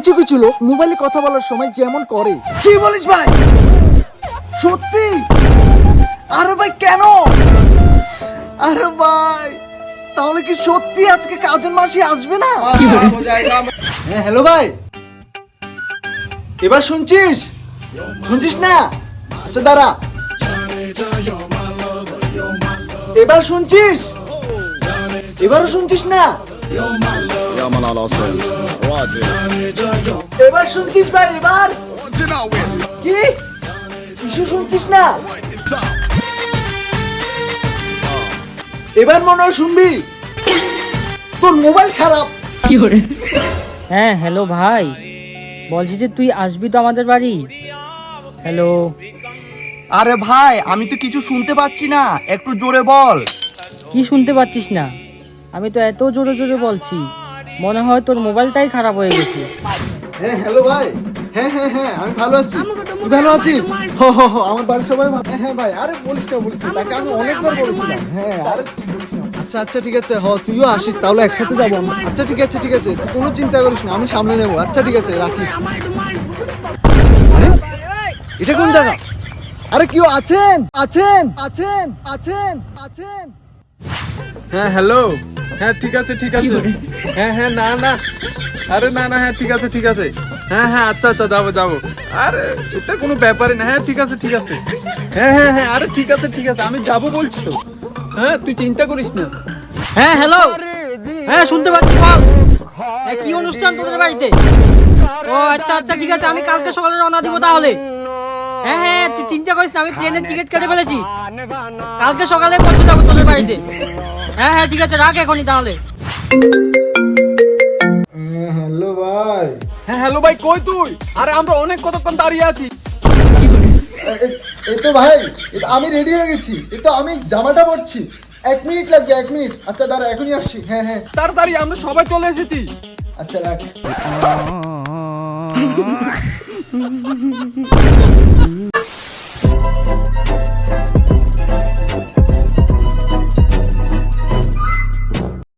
কিছু কিছু লোক মোবাইলে কথা বলার সময় যেমন করে। কি বলিস ভাই? সত্যি? আরে ভাই কেন? আরে ভাই তাহলে কি সত্যি আজকে কাজের মাসি আসবে না? হ্যাঁ হ্যালো ভাই, এবার শুনছিস? শুনছিস না? আচ্ছা দাঁড়া, এবার শুনছিস? এবারও শুনছিস না? Ja man alla sen. এবার শুনছিস ভাই? এবার কি কিছু শুনছিস না? এবার মনে হয় শুনবি। তোর মোবাইল খারাপ। হ্যাঁ হ্যালো ভাই, বলছি যে তুই আসবি তো আমাদের বাড়ি? হ্যালো। আরে ভাই আমি তো কিছু শুনতে পাচ্ছি না, একটু জোরে বল। কি শুনতে পাচ্ছিস না? আমি তো এত জোরে জোরে বলছি, মনে হয় তোর মোবাইলটাই খারাপ হয়ে গেছে। হ্যাঁ হ্যালো ভাই, হ্যাঁ হ্যাঁ হ্যাঁ আমি ভালো আছি। তুই ভালো আছিস? হো হো হো, আমার বাড়ির সবাই ভালো। হ্যাঁ হ্যাঁ ভাই, আরে বলিস না তাকে আমি অনেকবার বলেছিলাম। হ্যাঁ আরে কি বলিস না। আচ্ছা আচ্ছা ঠিক আছে, হ তুইও আসিস তাহলে একসাথে যাবো আমরা। আচ্ছা ঠিক আছে ঠিক আছে, তুই কোনো চিন্তা করিস না, আমি সামলে নেবো। আচ্ছা ঠিক আছে রাখিস। আরে এটা কোন জায়গা? আরে কেউ আছেন? আছেন আছেন আছেন আছেন? হ্যাঁ হ্যালো, হ্যাঁ ঠিক আছে ঠিক আছে, হ্যাঁ হ্যাঁ না না, আরে না না, হ্যাঁ ঠিক আছে ঠিক আছে, হ্যাঁ হ্যাঁ আচ্ছা আচ্ছা যাবো যাবো, আরে এটা কোনো ব্যাপারই না, হ্যাঁ ঠিক আছে ঠিক আছে, হ্যাঁ হ্যাঁ হ্যাঁ আরে ঠিক আছে ঠিক আছে, আমি যাবো বলছি তো, হ্যাঁ তুই চিন্তা করিস না। হ্যাঁ হ্যালো, হ্যাঁ শুনতে পাচ্ছি, বল। কি অনুষ্ঠান তোদের বাড়িতে? ও আচ্ছা আচ্ছা ঠিক আছে, আমি কালকে সকালে রওনা দিব তাহলে। হ্যাঁ হ্যাঁ তুই চিন্তা করিস না, আমি ট্রেনের টিকিট কেটে ফেলেছি, কালকে সকালে পৌঁছে যাবো তোদের বাড়িতে। হ্যাঁ হ্যাঁ ঠিক আছে, রাখ এখনই তাহলে। হ্যালো ভাই, হ্যাঁ হ্যালো ভাই, কই তুই? আরে আমরা অনেক কতক্ষণ দাঁড়িয়ে আছি। এই তো ভাই, আমি রেডি হয়ে গেছি, এই তো আমি জামাটা পরছি। 1 মিনিট লাগবে, 1 মিনিট। আচ্ছা দাঁড়া এখনই আসছি। হ্যাঁ হ্যাঁ তাড়াতাড়ি, আমরা সবাই চলে এসেছি। আচ্ছা রাখ।